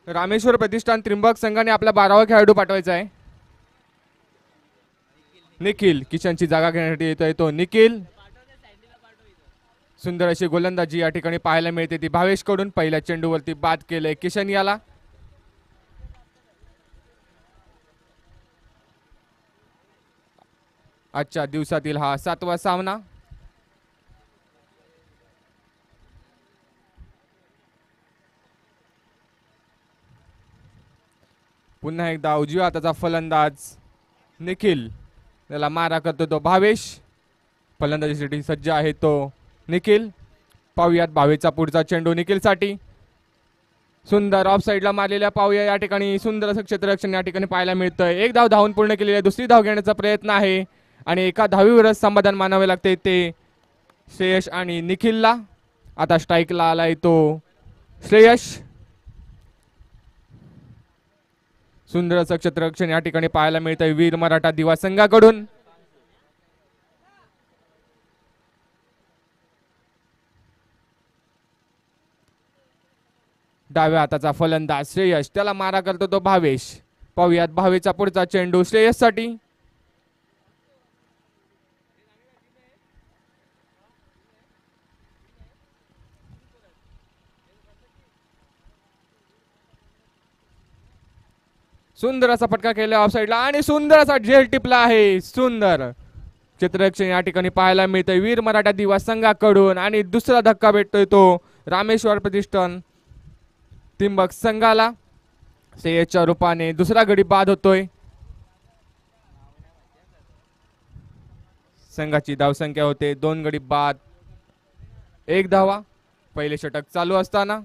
रामेश्वर प्रतिष्ठान त्रिंबक संघाने आपला 12वा खेळाडू पाठवायचा आहे. निखिल किशनची जागा घेण्यासाठी येतोय तो निखिल. सुंदर अशी गोलंदाजी या ठिकाणी पाहायला मिळते ती भावेश कडून. पहिल्या चेंडूवरती बाद केले किशन याला. आजच्या दिवसातील हा 7वा सामना. पुन्हा एकदा उजव्या हाताचा फलंदाज निखिल. त्याला मारा करतो तो भावेश. फलंदाजीसाठी सज्ज आहे तो निखिल. पाहुयात भावेशचा पुढचा चेंडू निखिल साठी. सुंदर ऑफ साईडला मारलेल्या पाहूया या ठिकाणी. सुंदर असं क्षेत्ररक्षण या ठिकाणी पाहायला मिळतंय. एक धाव धावून पूर्ण केलेली आहे. दुसरी धाव घेण्याचा प्रयत्न आहे आणि एका धावीवरच समाधान मानावे लागते ते श्रेयश आणि निखिलला. आता स्ट्राईकला आलाय तो श्रेयश. सुंदर असं क्षेत्ररक्षण या ठिकाणी पाहायला मिळतंय वीर मराठा दिवा संघाकडून. डाव्या हाताचा फलंदाज श्रेयश. त्याला मारा करतो तो भावेश. पाहुयात भावेशचा पुढचा चेंडू श्रेयश साठी. सुंदर असा फटका केला ऑफ साईडला आणि सुंदर असा झेल टिपला आहे. सुंदर क्षेत्ररक्षण या ठिकाणी पाहायला मिळतंय वीर मराठा दिवा संघाकडून आणि दुसरा धक्का भेटतोय तो रामेश्वर प्रतिष्ठान त्रिंबक संघाला. श्रेयसच्या रूपाने दुसरा गडी बाद होतोय. संघाची धावसंख्या होते 2 गडी बाद 1 धावा. पहिले षटक चालू असताना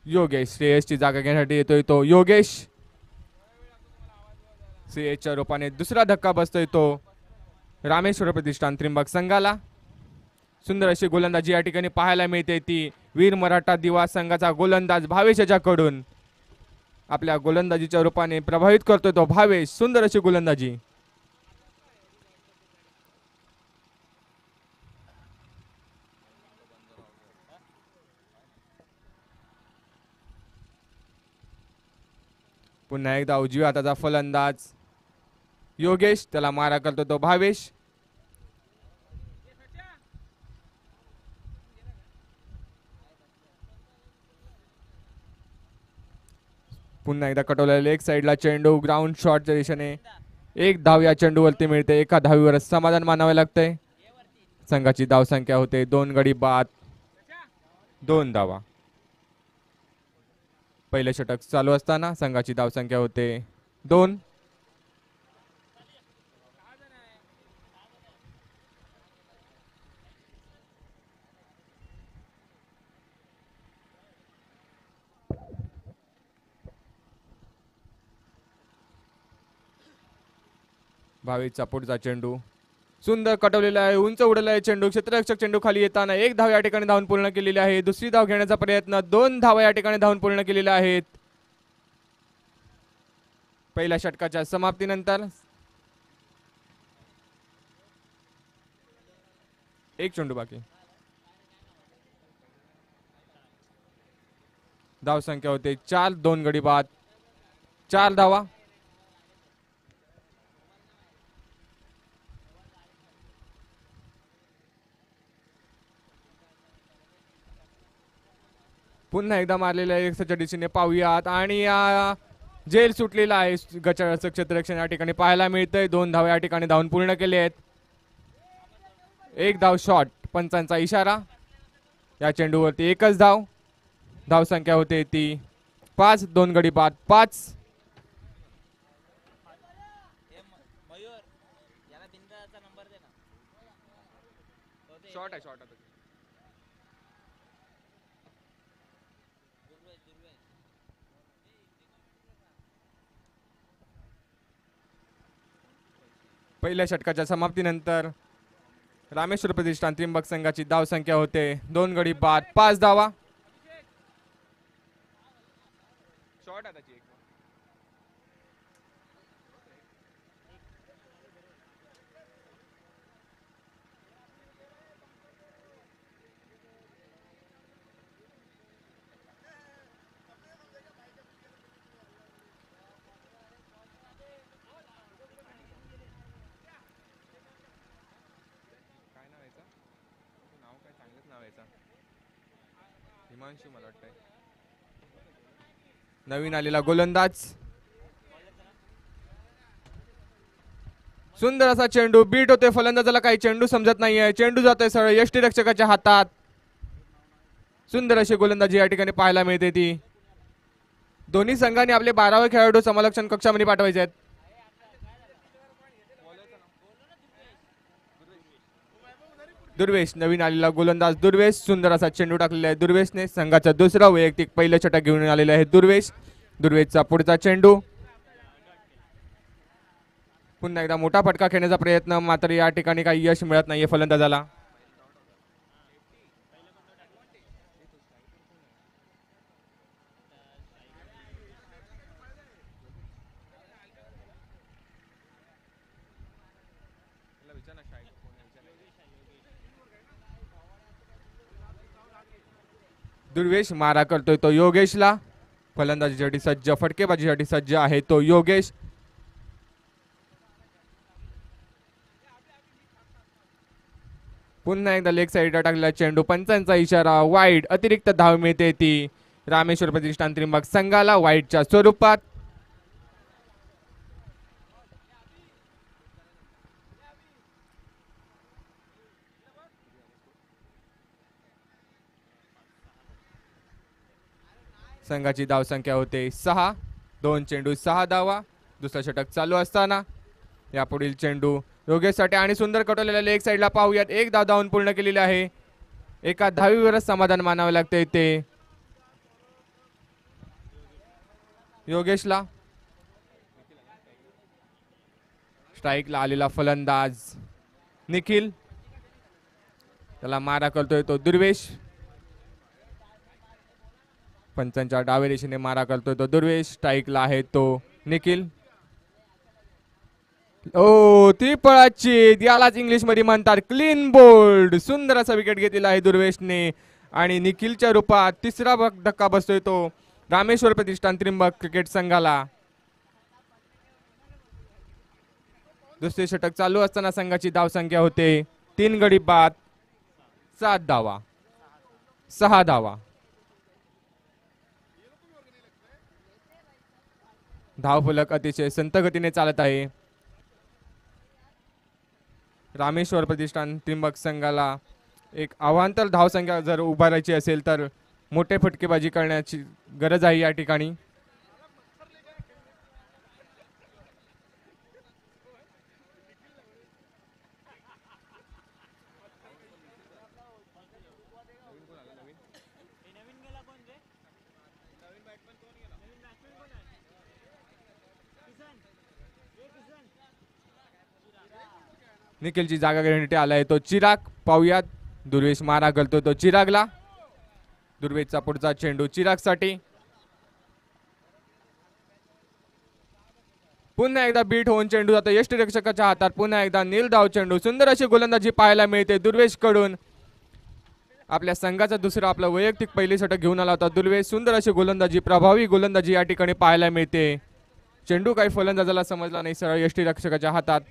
योगेश श्रेयसची जागा घेण्यासाठी येतोय तो योगेश. श्रेयसच्या रूपाने दुसरा धक्का बसतोय तो रामेश्वर प्रतिष्ठान त्रिंबक संघाला. सुंदर अशी गोलंदाजी या ठिकाणी पाहायला मिळते ती वीर मराठा दिवा संघाचा गोलंदाज भावेश याच्याकडून. आपल्या गोलंदाजीच्या रूपाने प्रभावित करतोय तो भावेश. सुंदर अशी गोलंदाजी. पुन्हा एकदा उजव्या हाताचा फलंदाज योगेश. त्याला मारा करतो तो भावेश. पुन्हा एकदा कटवलेला एक साइडला चेंडू ग्राउंड शॉटच्या दिशेने. 1 धाव या चेंडूवरती मिळते. एका धावीवर समाधान मानावे लागते. संघाची धावसंख्या होते 2 गडी बाद 2 धावा. पहिले षटक चालू असताना संघाची धावसंख्या होते 2. भावेशचा पुढचा चेंडू सुंदर कटवलेला आहे. उंच उडलेला आहे चेंडू. क्षेत्ररक्षक चेंडू खाली येताना 1 धाव या ठिकाणी धावून पूर्ण केलेली आहे. दुसरी धाव घेण्याचा प्रयत्न. 2 धावा या ठिकाणी धावून पूर्ण केलेल्या आहेत. पहिल्या षटकाच्या समाप्तीनंतर 1 चेंडू बाकी. धाव संख्या होते 4. 2 गडी बाद 4 धावा. पुन्हा एकदा मारलेल्या एकच्या दिशेने पाहूयात आणि जेल सुटलेला आहे. गचाळाचं क्षेत्ररक्षण या ठिकाणी पाहायला मिळतंय. 2 धावा या ठिकाणी धावून पूर्ण केले आहेत. 1 धाव शॉट. पंचांचा इशारा. या चेंडूवरती 1च धाव. धाव संख्या होते ती 5. 2 गडी बाद 5. शॉट आहे. पहिल्या षटकाच्या समाप्तीनंतर रामेश्वर प्रतिष्ठान त्रिंबक संघाची धाव संख्या होते 2 गडी बाद 5 धावा. हिमांशू मला वाटतंय. नवीन आलेला गोलंदाज. सुंदर असा चेंडू बीट होते फलंदाजाला, काही चेंडू समजत नाहीये. चेंडू जातोय सरळ यष्टीरक्षकाच्या हातात. सुंदर अशी गोलंदाजी या ठिकाणी पाहायला मिळते ती. दोन्ही संघांनी आपले 12वे खेळाडू समालोचन कक्षामध्ये पाठवायचे आहेत. दुर्वेश नवीन आलेला गोलंदाज दुर्वेश. सुंदर असा चेंडू टाकलेला आहे दुर्वेशने. संघाचा दुसरा वैयक्तिक पहिलं षटक घेऊन आलेला आहे दुर्वेश. दुर्वेशचा पुढचा चेंडू. पुन्हा एकदा मोठा फटका खेळण्याचा प्रयत्न, मात्र या ठिकाणी काही यश मिळत नाहीये फलंदाजाला. दुर्वेश मारा करतोय तो योगेशला. फलंदाजीसाठी सज्ज, फटकेबाजीसाठी सज्ज आहे तो योगेश. पुन्हा एकदा लेग साईडला टाकलेला चेंडू. पंचांचा इशारा वाईड. अतिरिक्त धाव मिळते ती रामेश्वर प्रतिष्ठान त्रिंबक संघाला वाईडच्या स्वरूपात. संघाची धाव संख्या होते 6. 2 चेंडू 6 धावा. दुसरा षटक चालू असताना यापुढील चेंडू योगेशसाठी आणि सुंदर कटवलेल्या लेग साईडला पाहूयात. एक धाव धावून पूर्ण केलेली आहे. एका धावीवरच समाधान मानावे लागते ते योगेशला. स्ट्राईकला आलेला फलंदाज निखिल. त्याला मारा करतोय तो दुर्वेश. पंचांच्या डाव्या दिशेने मारा करतोय तो दुर्वेश. स्ट्राईकला आहे तो निखिल. ओ ती पळाची, यालाच इंग्लिश मध्ये म्हणतात क्लीन बोल्ड. सुंदर असा विकेट घेतलेला आहे दुर्वेशने आणि निखिलच्या रूपात तिसरा धक्का बसतोय तो रामेश्वर प्रतिष्ठान त्रिंबक क्रिकेट संघाला. दुसरे षटक चालू असताना संघाची धाव संख्या होते 3 गडी बाद 7 धावा 6 धावा. धावफलक अतिशय संत गतीने चालत आहे. रामेश्वर प्रतिष्ठान त्रिंबक संघाला एक अवांतर धावसंख्या जर उभारायची असेल तर मोठे फटकेबाजी करण्याची गरज आहे या ठिकाणी. निखिलची जागा घेण्यासाठी आलाय तो चिराग. पाहूयात दुर्वेश मारा करतो तो चिरागला. दुर्वेशचा पुढचा चेंडू चिरागसाठी. पुन्हा एकदा बीट होऊन चेंडू जातो यष्टीरक्षकाच्या हातात. पुन्हा एकदा नील धाव चेंडू. सुंदर अशी गोलंदाजी पाहायला मिळते दुर्वेश कडून. आपल्या संघाचा दुसरा आपला वैयक्तिक पहिली षटक घेऊन आला होता दुर्वेश. सुंदर अशी गोलंदाजी, प्रभावी गोलंदाजी या ठिकाणी पाहायला मिळते. चेंडू काही फलंदाजाला समजला नाही, सरळ यष्टीरक्षकाच्या हातात.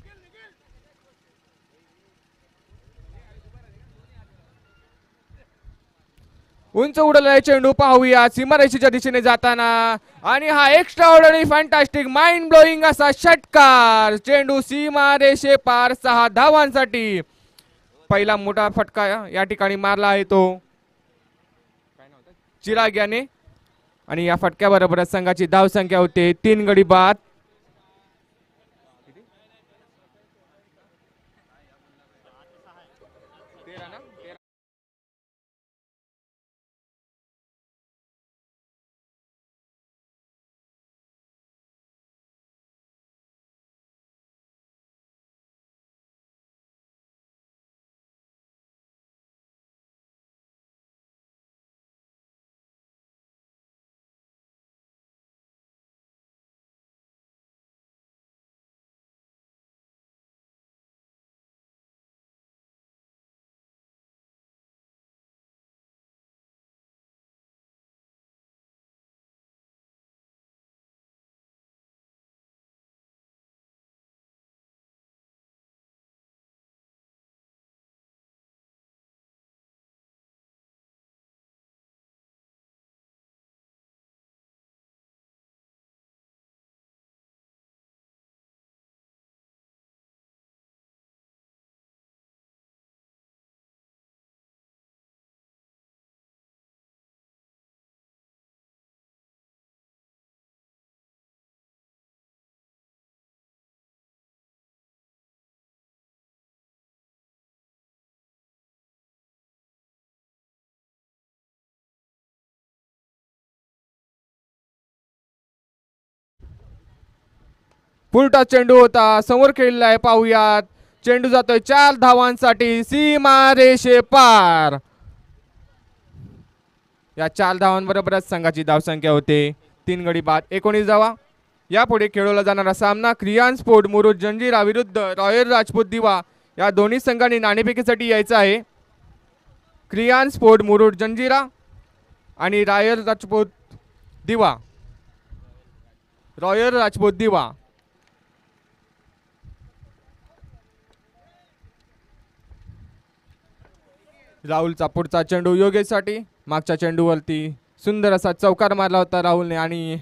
उंच उडलेला चेंडू पाहूया सीमारेषेच्या दिशेने जाताना आणि हा extra ordinary fantastic mind blowing असा षटकार. चेंडू सीमारेषे पार 6 धावांसाठी. पहिला मोठा फटका या ठिकाणी मारला आहे तो चिराग याने आणि या फटक्याबरोबरच संघाची धाव संख्या होते 3 गडी बाद पुलटा चेंडू होता, समोर खेळलाय पाहूयात. चेंडू जातोय 4 धावांसाठी, सीमा रेषे पार. या 4 धावांबरोबरच संघाची धावसंख्या होते 3 गडी बाद 19 धावा. यापुढे खेळवला जाणारा सामना क्रियान स्पोर्ट मुरुड जंजिरा विरुद्ध रॉयल राजपूत दिवा या दोन्ही संघांनी नाणेफेकीसाठी यायचं आहे. क्रियान स्पोर्ट मुरुड जंजिरा आणि रॉयल राजपूत दिवा. रॉयल राजपूत दिवा राहुलचा पुढचा चेंडू योगेशसाठी. मागच्या चेंडूवरती सुंदर असा चौकार मारला होता राहुलने आणि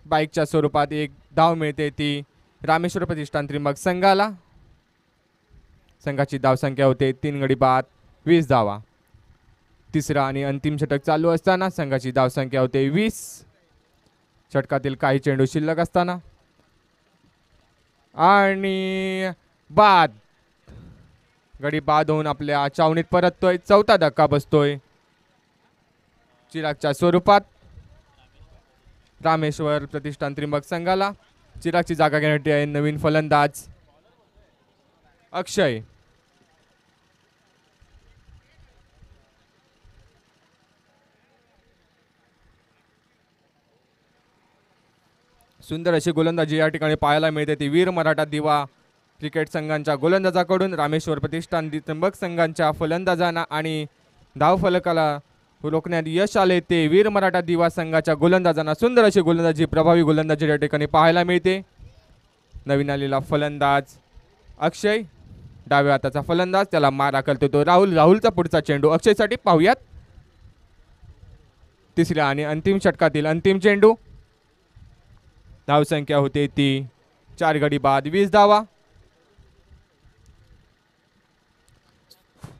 बाईकच्या स्वरूपात एक धाव मिळते ती रामेश्वर प्रतिष्ठान त्रिंबक संघाला. संघाची धावसंख्या होते 3 गडी बाद 20 धावा. तिसरा आणि अंतिम षटक चालू असताना संघाची धावसंख्या होते 20. षटकातील काही चेंडू शिल्लक असताना आणि बाद. गडी बाद होऊन आपल्या चावणीत परततोय. चौथा धक्का बसतोय चिरागच्या स्वरूपात रामेश्वर प्रतिष्ठान त्रिंबक संघाला. चिरागची जागा घेण्यासाठी आहे नवीन फलंदाज अक्षय. सुंदर अशी गोलंदाजी या ठिकाणी पाहायला मिळते ती वीर मराठा दिवा क्रिकेट संघांच्या गोलंदाजाकडून रामेश्वर प्रतिष्ठान त्रिंबक संघांच्या फलंदाजांना आणि धावफलकाला रोखण्यात यश आले ते वीर मराठा दिवा संघाच्या गोलंदाजांना. सुंदर अशी गोलंदाजी प्रभावी गोलंदाजी या ठिकाणी पाहायला मिळते. नवीन आलेला फलंदाज अक्षय डाव्या हाताचा फलंदाज त्याला मारा करतो तो राहुल. राहुलचा पुढचा चेंडू अक्षयसाठी पाहूयात. तिसऱ्या आणि अंतिम षटकातील अंतिम चेंडू. धावसंख्या होते ती 4 गडी बाद 20 धावा.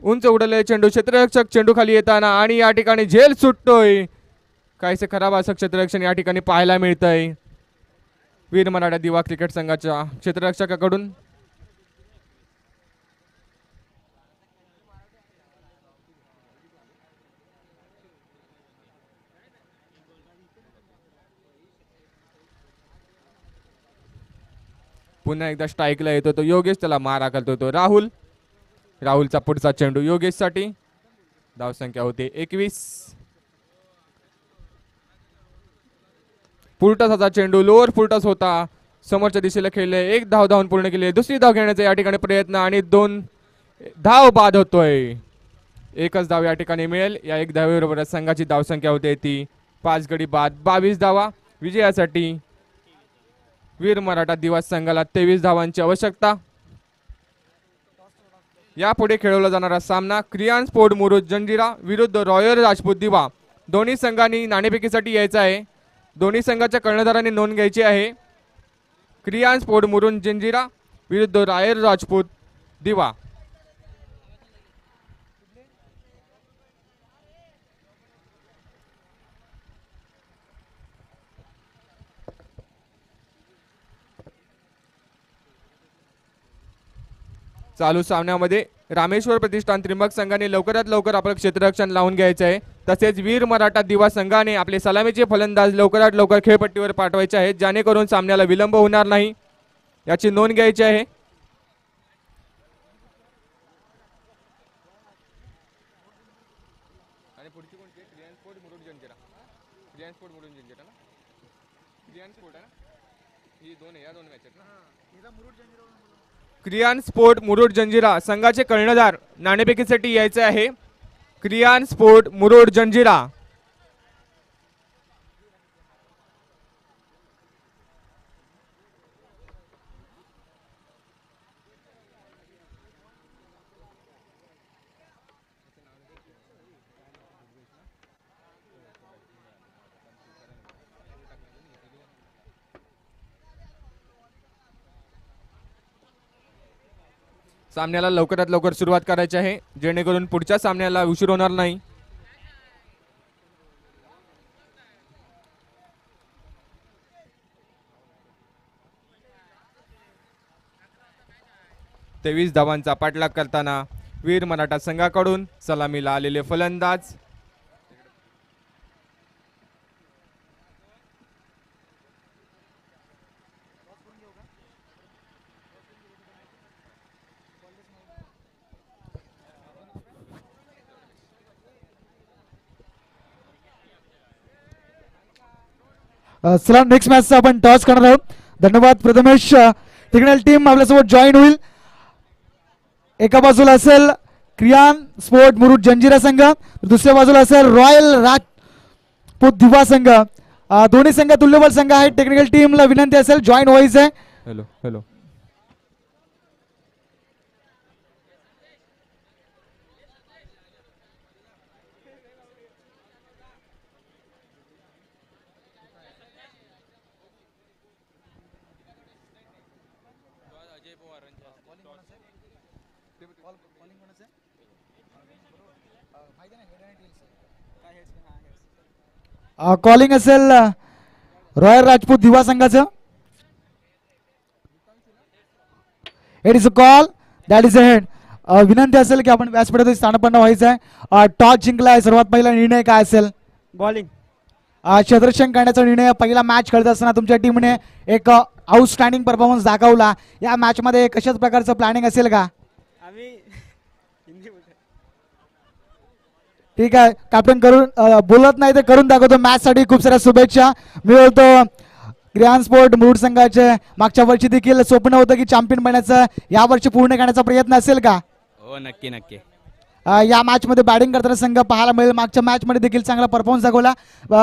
उंच उडलेले चेंडू क्षेत्ररक्षक चेंडू खाली येताना आणि या ठिकाणी झेल सुटतोय. काहीसे खराब असं क्षेत्ररक्षण या ठिकाणी पाहायला मिळतंय वीर मराठा दिवा क्रिकेट संघाच्या क्षेत्ररक्षकाकडून. पुन्हा एकदा स्ट्राईकला येतो तो योगेश त्याला मारा करतो तो राहुल. राहुलचा पुढचा चेंडू योगेशसाठी. धावसंख्या होते 21. फुलटॉसचा चेंडू लोअर फुलटॉस होता. समोरच्या दिशेला खेळले. 1 धाव धावून पूर्ण केली. दुसरी धाव घेण्याचा या ठिकाणी प्रयत्न आणि 2 धाव बाद होतोय. एकच धाव या ठिकाणी मिळेल. या 1 धावेबरोबर संघाची धावसंख्या होते ती 5 गडी बाद 22 धावा. विजयासाठी वीर मराठा दिवस संघाला 23 धावांची आवश्यकता. यापुढे खेळवला जाणारा सामना क्रियान स्पोर्ट मुरुड जंजिरा विरुद्ध रॉयल राजपूत दिवा. दोन्ही संघांनी नाणेफेकीसाठी यायचं आहे. दोन्ही संघाच्या कर्णधारांनी नोंद घ्यायची आहे. क्रियान स्पोर्ट मुरुड जंजिरा विरुद्ध रॉयल राजपूत दिवा. चालू सामन्यामध्ये रामेश्वर प्रतिष्ठान त्रिंबक संघाने लवकरात लवकर आपलं क्षेत्ररक्षण लावून घ्यायचं आहे. तसेच वीर मराठा दिवा संघाने आपले सलामीचे फलंदाज लवकरात लवकर खेळपट्टीवर पाठवायचे आहेत जेणेकरून सामन्याला विलंब होणार नाही याची नोंद घ्यायची आहे. क्रियान स्पोर्ट मुरुड जंजिरा संघाचे कर्णधार नाणेफेकीसाठी यायचे आहे. क्रियान स्पोर्ट मुरुड जंजिरा. सामन्याला लवकरात लवकर सुरुवात करायची आहे जेणेकरून पुढच्या सामन्याला उशीर होणार नाही. तेवीस धावांचा पाठलाग करताना वीर मराठा संघाकडून सलामीला आलेले फलंदाज चला नेक्स्ट मॅचचा आपण टॉस करणार आहोत. धन्यवाद प्रथमेश. टेक्निकल टीम आपल्यासोबत जॉईन होईल. एका बाजूला असेल क्रियान स्पोर्ट मुरुड जंजिरा संघ, दुसऱ्या बाजूला असेल रॉयल राजपूत दिवा संघ. दोन्ही संघ तुल्यबळ संघ आहेत. टेक्निकल टीमला विनंती असेल जॉईन व्हायचं आहे. हॅलो हॅलो कॉलिंग असेल रॉयल राजपूत दिवा संघाचं. It is a call that is a head. विनंती असेल की आपण व्यासपीठात स्थानपन्न व्हायचं आहे. टॉस जिंकलाय. सर्वात पहिला निर्णय काय असेल? बॉलिंग. क्षेत्ररक्षण करण्याचा निर्णय. पहिला मॅच खेळत असताना तुमच्या टीमने एक आउटस्टँडिंग परफॉर्मन्स दाखवला. या मॅच मध्ये कशाच प्रकारचं प्लॅनिंग असेल का? आम्ही ठीक आहे कॅप्टन करून बोलत नाही ते करून दाखवतो. मॅच साठी खूप साऱ्या शुभेच्छा. मी बोलतो ग्रँड स्पोर्ट मुरुड संघाचे मागच्या वर्षी देखील स्वप्न होतं की चॅम्पियन बनण्याचं. या वर्षी पूर्ण करण्याचा प्रयत्न असेल का? हो नक्की नक्की. या मॅच मध्ये बॅटिंग करताना संघ पाहायला मिळेल. मागच्या मॅच मध्ये देखील चांगला परफॉर्मन्स दाखवला.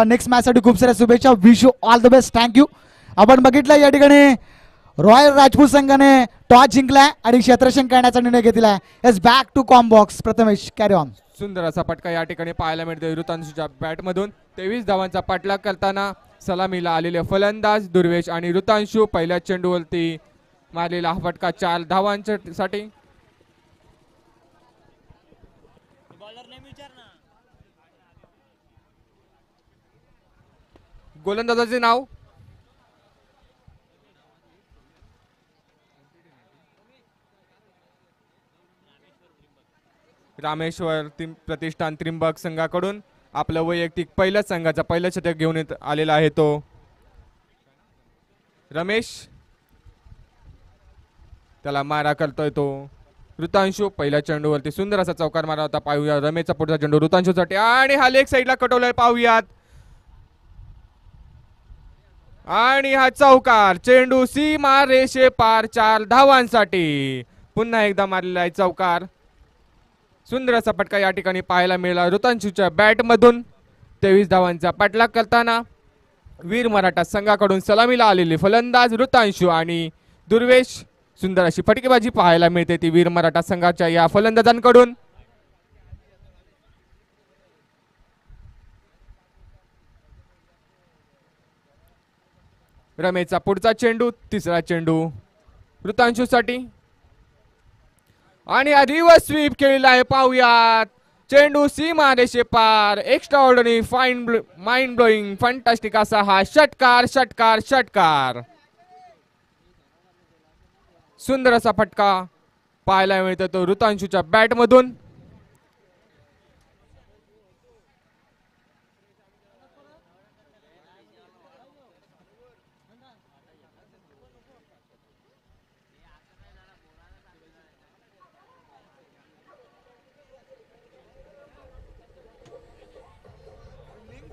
नेक्स्ट मॅच साठी खूप साऱ्या शुभेच्छा. Wish you all the best. Thank you. आपण बघितलं या ठिकाणी रॉयल राजपूत संघाने टॉस जिंकलाय आणि क्षेत्ररक्षण करण्याचा निर्णय घेतलाय. It's back to comm box. Prathamesh carry on. सुंदर असा फटका या ठिकाणी पाहायला मिळतोय ऋतांशूच्या बॅटमधून. 23 धावांचा पाठलाग करताना सलामीला आलेले फलंदाज दुर्वेश आणि ऋतांशू. पहिल्या चेंडूवरती मारलेला हा फटका 4 धावांसाठी. गोलंदाजाचे नाव रामेश्वर प्रतिष्ठान त्रिंबक संघाकडून आपलं वैयक्तिक पहिल्याच संघाचा पहिलं शतक घेऊन आलेला आहे तो रमेश. त्याला मारा करतोय तो ऋतांशू. पहिल्या चेंडूवरती सुंदर असा चौकार मारा होता. पाहूया रमेशचा पुढचा चेंडू ऋतांशूसाठी आणि हा लेग साईडला कटवलाय. पाहूयात आणि हा चौकार. चेंडू सीमा रेषे पार 4 धावांसाठी. पुन्हा एकदा मारलेला आहे चौकार. सुंदर असा फटका या ठिकाणी पाहायला मिळाला ऋतांशूच्या बॅटमधून. 23 धावांचा पाठलाग करताना वीर मराठा संघाकडून सलामीला आलेले फलंदाज ऋतांशू आणि दुर्वेश. सुंदर अशी फटकेबाजी पाहायला मिळते ती वीर मराठा संघाच्या या फलंदाजांकडून. रमेशचा पुढचा चेंडू. तिसरा चेंडू ऋतांशूसाठी आणि रिव्हर्स स्वीप केलेला आहे. पाहूयात चेंडू सीमा रेषे पार. Extra ordinary mind blowing fantastic असा हा षटकार षटकार षटकार. सुंदर असा फटका पाहायला मिळतो तो ऋतांशूच्या बॅटमधून.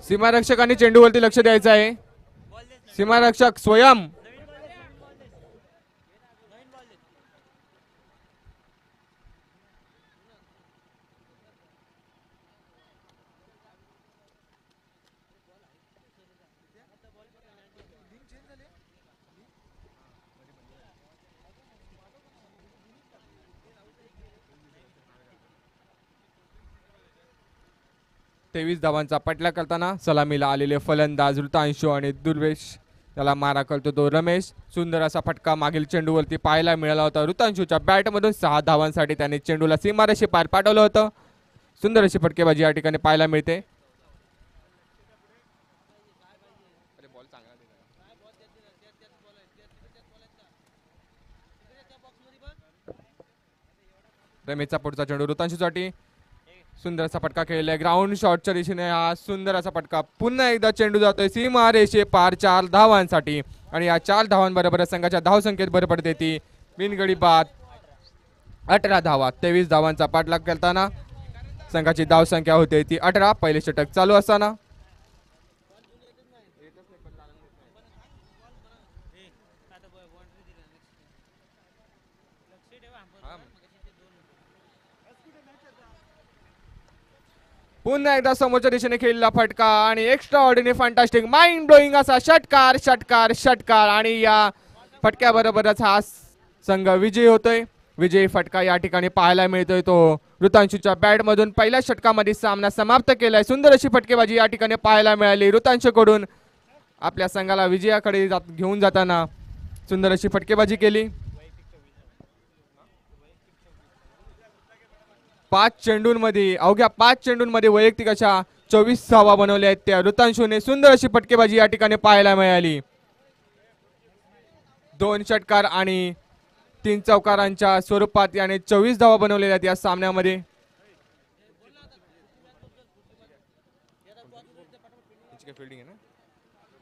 सीमारक्षकांनी चेंडूवरती लक्ष द्यायचं आहे. सीमारक्षक स्वयं तेवीस धावांचा पटला करताना सलामीला आलेले फलंदाज ऋतांशू आणि दुर्वेश. त्याला मारा करतो तो रमेश. सुंदर असा फटका मागील चेंडूवरती पाहायला मिळाला होता ऋतांशूच्या बॅटमधून. 6 धावांसाठी त्याने चेंडूला सीमारेषे पार पाठवलं होतं. सुंदर अशी फटकेबाजी या ठिकाणी पाहायला मिळते. रमेशचा पुढचा चेंडू ऋतांशूसाठी. सुंदर असा फटका खेळलाय ग्राउंड शॉटच्या दिशेने. हा सुंदर असा फटका. पुन्हा एकदा चेंडू जातोय सीमा रेषे पार 4 धावांसाठी आणि या 4 धावांबरोबर संघाच्या धावसंख्येत भर पडते ती बिनगडी बाद 18 धावा. 23 धावांचा पाठलाग करताना संघाची धावसंख्या होते ती 18. पहिले षटक चालू असताना पुन्हा एकदा समोरच्या दिशेने खेळलेला फटका आणि extra ordinary fantastic mind blowing असा षटकार षटकार षटकार आणि या फटक्याबरोबरच हा संघ विजयी होतोय. विजयी फटका या ठिकाणी पाहायला मिळतोय तो ऋतांशूच्या बॅटमधून पहिल्या षटकामध्ये सामना समाप्त केलाय. सुंदर अशी फटकेबाजी या ठिकाणी पाहायला मिळाली ऋतांशूकडून. आपल्या संघाला विजयाकडे घेऊन जाताना सुंदर अशी फटकेबाजी केली. 5 चेंडूंमध्ये अवघ्या 5 चेंडूंमध्ये वैयक्तिक अशा 24 धावा बनवल्या आहेत त्या ऋतांशूने. सुंदर अशी फटकेबाजी या ठिकाणी पाहायला मिळाली. 2 षटकार आणि 3 चौकारांच्या स्वरूपात याने 24 धावा बनवलेल्या आहेत या सामन्यामध्ये.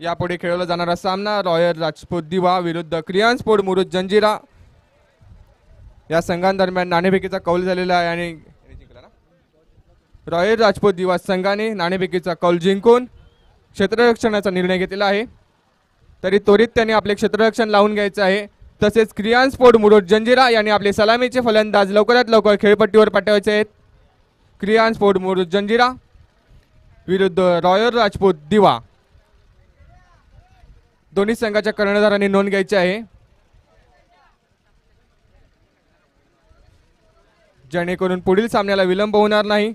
यापुढे खेळवला जाणारा सामना रॉयल राजपूत दिवा विरुद्ध क्रियान स्पोर्ट मुरुड जंजिरा या संघांदरम्यान नाणेफेकीचा कौल झालेला आहे आणि रॉयल राजपूत दिवा संघाने नाणेफेकीचा कौल जिंकून क्षेत्ररक्षणाचा निर्णय घेतलेला आहे. तरी त्वरित त्यांनी आपले क्षेत्ररक्षण लावून घ्यायचे आहे. तसेच क्रियान स्पोर्ट मुरुड जंजिरा यांनी आपले सलामीचे फलंदाज लवकरात लवकर खेळपट्टीवर पाठवायचे आहेत. क्रियान स्पोर्ट मुरुड जंजिरा विरुद्ध रॉयल राजपूत दिवा. दोन्ही संघाच्या कर्णधारांनी नोंद घ्यायची आहे जेणेकरून पुढील सामन्याला विलंब होणार नाही.